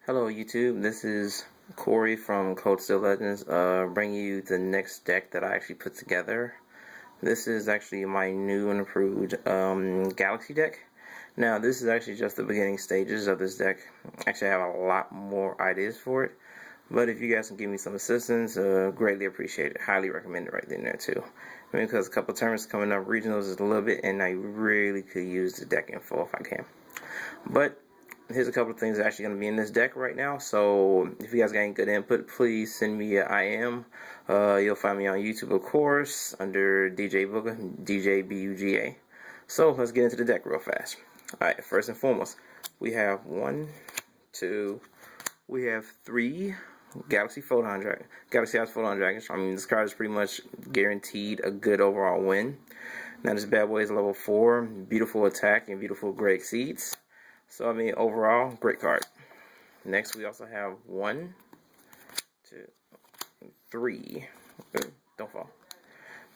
Hello YouTube, this is Corey from Cold Steel Legends, bringing you the next deck that I actually put together. This is actually my new and improved Galaxy deck. Now this is actually just the beginning stages of this deck. Actually I have a lot more ideas for it, but if you guys can give me some assistance, greatly appreciate it. Highly recommend it right then and there too. I mean, because a couple of tournaments coming up, regionals is a little bit, and I really could use the deck info if I can. But here's a couple of things that are actually going to be in this deck right now. So if you guys got any good input, please send me an IM. You'll find me on YouTube, of course, under DJ Buga, DJ Buga. So let's get into the deck real fast. Alright, first and foremost, we have we have 3 Galaxy Photon Dragons. I mean, this card is pretty much guaranteed a good overall win. Now this bad boy is level 4, beautiful attack and beautiful great exceeds. So I mean, overall, great card. Next, we also have 1, 2, 3. Don't fall.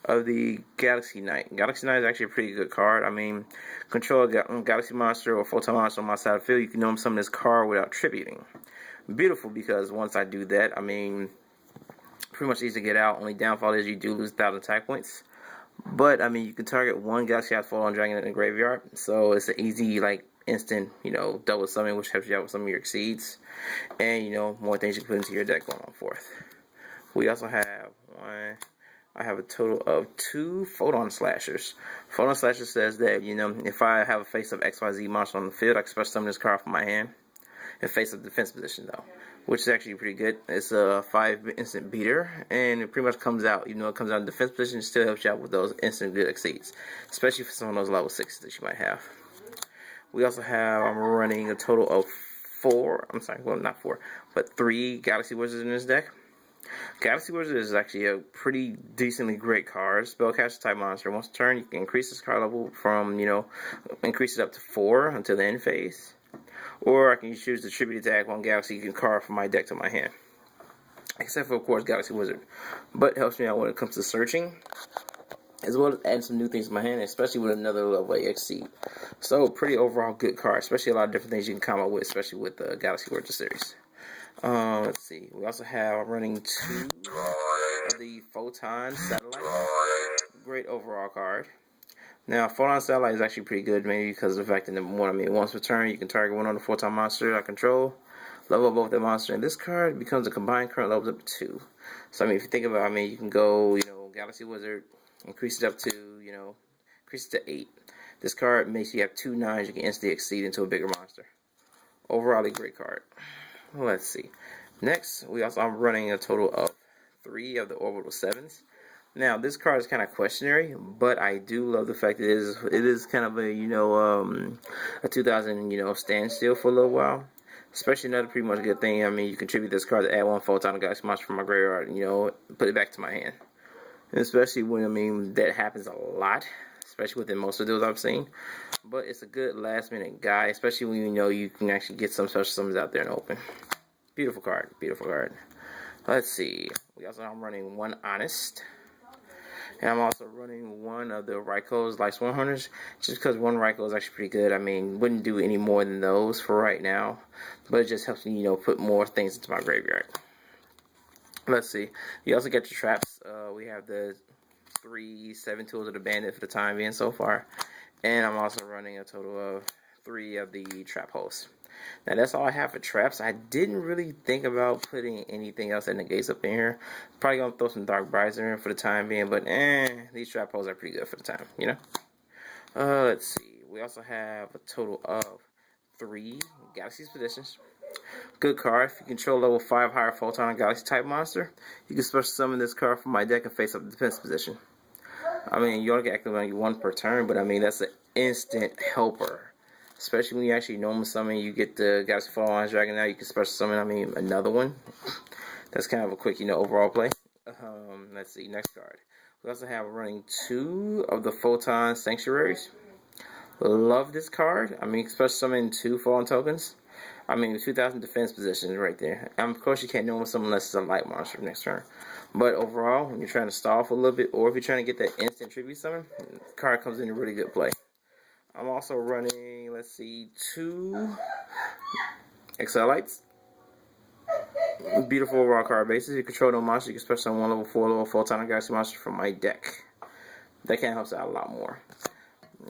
Of the Galaxy Knight. Galaxy Knight is actually a pretty good card. I mean, control a Galaxy monster or photon monster on my side of the field. You can gnome summon this card without tributing. Beautiful, because once I do that, I mean, pretty much easy to get out. Only downfall is you do lose 1,000 attack points. But I mean, you can target one Galaxy Photon Dragon in the graveyard, so it's an easy, like, instant, double summon, which helps you out with some of your exceeds, and more things you can put into your deck going on forth. We also have I have a total of 2 Photon Slashers. Photon Slasher says that if I have a face of XYZ monster on the field, I can special summon this card from my hand and face up defense position though, which is actually pretty good. It's a 5 instant beater, and it pretty much comes out, it comes out in defense position, it still helps you out with those instant good exceeds, especially for some of those level 6s that you might have. We also have, I'm running a total of 3 Galaxy Wizards in this deck. Galaxy Wizard is actually a pretty decently great card. Spellcaster type monster. Once a turn, you can increase this card level from, increase it up to 4 until the end phase. Or I can choose to tribute attack 1 Galaxy you can card from my deck to my hand. Except for, of course, Galaxy Wizard. But it helps me out when it comes to searching, as well as adding some new things to my hand, especially with another level 8 exceed. So, pretty overall good card, especially a lot of different things you can come up with, especially with the Galaxy Wizard series. Let's see. We also have running 2 of the Photon Satellite. Great overall card. Now, Photon Satellite is actually pretty good, maybe because of the fact that, once per turn, you can target one on the Photon monster I control, level up both that monster, and this card becomes a combined current levels up to 2. So, I mean, if you think about it, you can go, Galaxy Wizard, increase it up to, increase it to 8. This card makes you have 2 9s you can instantly exceed into a bigger monster. Overall, a great card. Let's see. Next, I'm running a total of 3 of the Orbital 7s. Now, this card is kind of questionary, but I do love the fact that it is kind of a 2000 standstill for a little while. Especially another pretty much good thing. I mean, you contribute this card to add 1 Photon Galaxy monster from my graveyard, put it back to my hand. And especially when that happens a lot, especially within most of those I've seen. But it's a good last minute guy, especially when you can actually get some special summons out there in the open. Beautiful card, beautiful card. Let's see. I'm running 1 Honest. And I'm also running 1 of the Raikou Life 100s, just because 1 Raikou is actually pretty good. I mean, wouldn't do any more than those for right now, but it just helps me, put more things into my graveyard. Let's see. You also get your traps. We have the 3 7 tools of the bandit for the time being so far, and I'm also running a total of 3 of the trap holes. Now that's all I have for traps. I didn't really think about putting anything else that negates up in here. Probably gonna throw some Dark Brides in here for the time being, but these trap holes are pretty good for the time, Let's see. We also have a total of 3 Galaxy Expeditions. Good card. If you control level 5 higher Photon Galaxy type monster, you can special summon this card from my deck and face up the defense position. I mean, you only can activate 1 per turn, but I mean, that's an instant helper. Especially when you actually normal summon, you get the Galaxy Photon Dragon now, you can special summon, another one. That's kind of a quick, overall play. Let's see, next card. We also have running 2 of the Photon Sanctuaries. Love this card. I mean, special summon 2 Photon tokens. I mean, 2,000 defense positions right there. Of course, you can't normal summon unless it's a light monster next turn. But overall, when you're trying to stall for a little bit, or if you're trying to get that instant tribute summon, the card comes in a really good play. I'm also running, let's see, 2 XL Lights. Beautiful overall card base. If you control no monster, you can special summon one level 4 level photon galaxy monster from my deck. That can help out a lot more.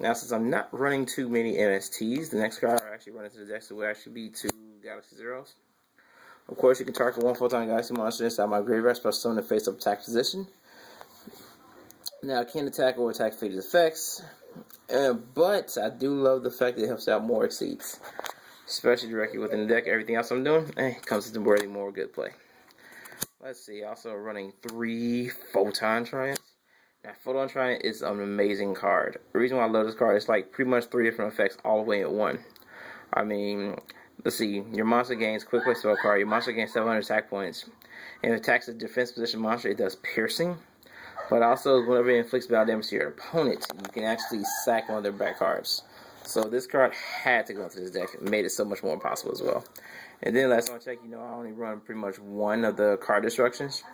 Now, since I'm not running too many MSTs, the next card I actually run into the deck, so will actually be 2 Galaxy Zeros. Of course, you can target one photon galaxy monster inside my graveyard, special summon in face up attack position. Now, it can attack or attack faded effects, but I do love the fact that it helps out more exceeds, especially directly within the deck. Everything else I'm doing comes into worthy more good play. Let's see, also running 3 Photon Triumphs. Now, Photon Triumph is an amazing card. The reason why I love this card is like pretty much 3 different effects all the way in one. I mean, let's see, your monster gains quick play spell card, your monster gains 700 attack points, and if it attacks a defense position monster, it does piercing. But also, whenever it inflicts battle damage to your opponent, you can actually sack one of their back cards. So this card had to go into this deck. It made it so much more impossible as well. And then last time I checked, I only run pretty much one of the card destructions.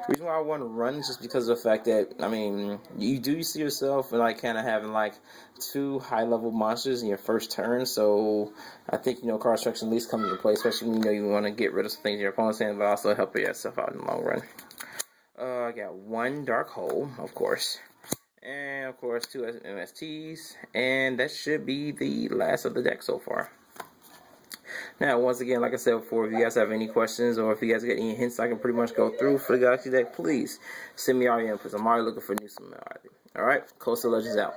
The reason why I want to run is just because of the fact that, I mean, you do see yourself and like kind of having like 2 high-level monsters in your first turn. So I think, card destruction at least comes into play, especially when you want to get rid of some things in your opponent's hand, but also help yourself out in the long run. I got 1 Dark Hole, of course. And, of course, 2 MSTs. And that should be the last of the deck so far. Now, once again, like I said before, if you guys have any questions or if you guys get any hints I can pretty much go through for the Galaxy deck, please send me all your inputs. I'm already looking for new summon. Alright, Coastal Legends out.